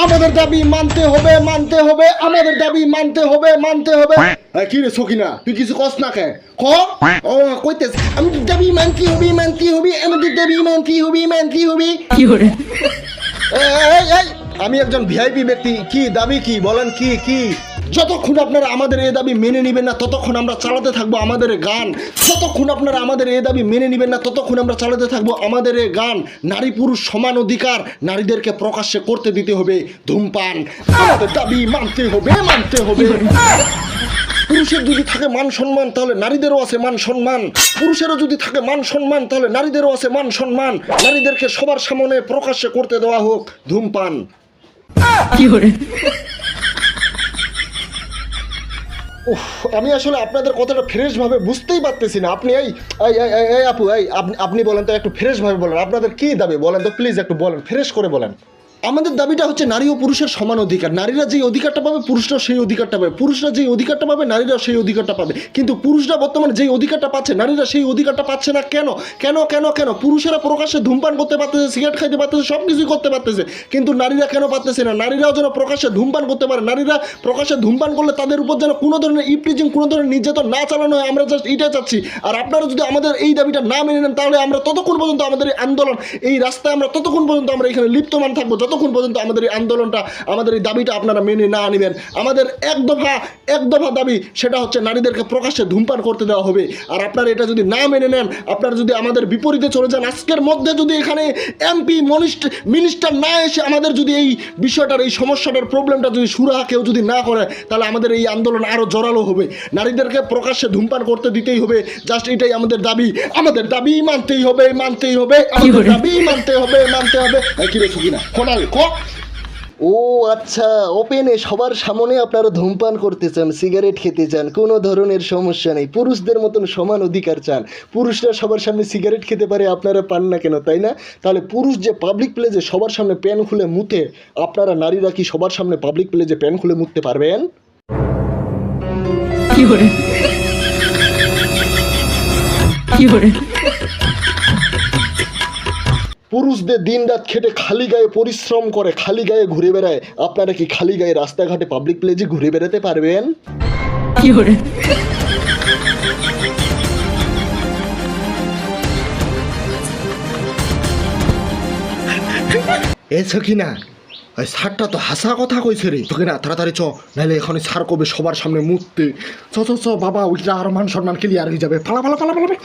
আমাদের দাবি মানতে হবে, মানতে হবে, আমাদের দাবি মানতে হবে, মানতে হবে। কি রে সকিনা, তুই কিছু কস না কে? ক ও কইতেছ আমাদের দাবি মানতে হবে, মানতে হবে, আমাদের দাবি মানতে হবে, মানতে হবে। কি করে এই আমি একজন ভিআইপি ব্যক্তি, কি দাবি কি বলেন, কি কি? যতক্ষণ আপনারা আমাদের এই দাবি মেনে নেবেন না ততক্ষণ আমরা চালাতে থাকবো আমাদের এই গান। যতক্ষণ আপনারা আমাদের এই দাবি মেনে নেবেন না ততক্ষণ আমরা চালাতে থাকবো আমাদের এই গান। নারী পুরুষ সমান অধিকার নারীদেরকে প্রকাশ্যে করতে দিতে হবে ধূমপান। আমাদের দাবি মানতে হবে, মানতে হবে। পুরুষের যদি থাকে মান সম্মান তাহলে নারীদেরও আছে মান সম্মান। পুরুষেরও যদি থাকে মান সম্মান তাহলে নারীদেরও আছে মান সম্মান। নারীদেরকে সবার সামনে প্রকাশ্যে করতে দেওয়া হোক ধূমপান। কি করে উফ, আমি আসলে আপনাদের কথাটা ফ্রেশ ভাবে বুঝতেই পারতেছি না। আপনি আপু আপনি বলেন তো, একটু ফ্রেশ ভাবে বলেন আপনাদের কি দাবি বলেন তো, প্লিজ একটু বলেন, ফ্রেশ করে বলেন। আমাদের দাবিটা হচ্ছে নারী ও পুরুষের সমান অধিকার। নারীরা যেই অধিকারটা পাবে পুরুষরাও সেই অধিকারটা পাবে, পুরুষরা যেই অধিকারটা পাবে নারীরাও সেই অধিকারটা পাবে। কিন্তু পুরুষরা বর্তমানে যেই অধিকারটা পাচ্ছে নারীরা সেই অধিকারটা পাচ্ছে না। কেন কেন কেন কেন? পুরুষেরা প্রকাশ্যে ধূমপান করতে পারতেছে, সিগারেট খাইতে পারতেছে, সব কিছুই করতে পারতেছে, কিন্তু নারীরা কেন পারতেছে না? নারীরাও যেন প্রকাশ্যে ধূমপান করতে পারে। নারীরা প্রকাশ্যে ধূমপান করলে তাদের উপর যেন কোনো ধরনের ইপটিজিং, কোনো ধরনের নির্যাতন না চালানো হয়, আমরা জাস্ট এটাই চাচ্ছি। আর আপনারা যদি আমাদের এই দাবিটা না মেনে নেন তাহলে আমরা ততক্ষণ পর্যন্ত আমাদের এই আন্দোলন, এই রাস্তায় আমরা ততক্ষণ পর্যন্ত আমরা এখানে লিপ্তমান থাকবো যতক্ষণ পর্যন্ত আমাদের আন্দোলনটা, আমাদের এই দাবিটা আপনারা মেনে না নেবেন। আমাদের এক দফা দাবি, সেটা হচ্ছে নারীদেরকে প্রকাশ্যে ধূমপান করতে দেওয়া হবে। আর আপনারা এটা যদি না মেনে নেন, আপনারা যদি আমাদের বিপরীতে চলে যান, আজকের মধ্যে যদি এখানে এমপি মিনিস্টার না এসে আমাদের যদি এই বিষয়টার, এই সমস্যাটার প্রবলেমটা যদি সুরাহা কেউ যদি না করে, তাহলে আমাদের এই আন্দোলন আরও জোরালো হবে। নারীদেরকে প্রকাশ্যে ধূমপান করতে দিতেই হবে, জাস্ট এটাই আমাদের দাবি। আমাদের দাবি মানতেই হবে, মানতেই হবে, আমাদের দাবি মানতে হবে, মানতে হবে। কি রে সুকিনা খোনাল ক? ও আচ্ছা, ওপেনে সবার সামনে আপনারা ধূমপান করতে চান, সিগারেট খেতে চান, কোনো ধরনের সমস্যা নেই, পুরুষদের মতন সমান অধিকার চান। পুরুষরা সবার সামনে সিগারেট খেতে পারে, আপনারা পান না কেন, তাই না? তাহলে পুরুষ যে পাবলিক প্লেসে সবার সামনে প্যান খুলে মুতে, আপনারা নারীরা কি সবার সামনে পাবলিক প্লেসে প্যান খুলে মুততে পারবেন? কি করে কি করে পুরুষদের দিন রাত খেটে খালি গায়ে পরিশ্রম করে, খালি গায়ে ঘুরে বেড়ায়, আপনারা কি খালি গায়ে রাস্তাঘাটে পাবলিক প্লেসে ঘুরে বেড়াতে পারবেন? কি করে এ সখিনা, ওই স্যারটা তো হাসা কথা কইছে রে। তোকে না তাড়াতাড়ি চ, নাহলে এখন স্যার কবে সবার সামনে মুততে। চ চ চ বাবা, ওইটা আর মান সম্মান ক্লিয়ার হয়ে যাবে। পালা পালা পালা পালা।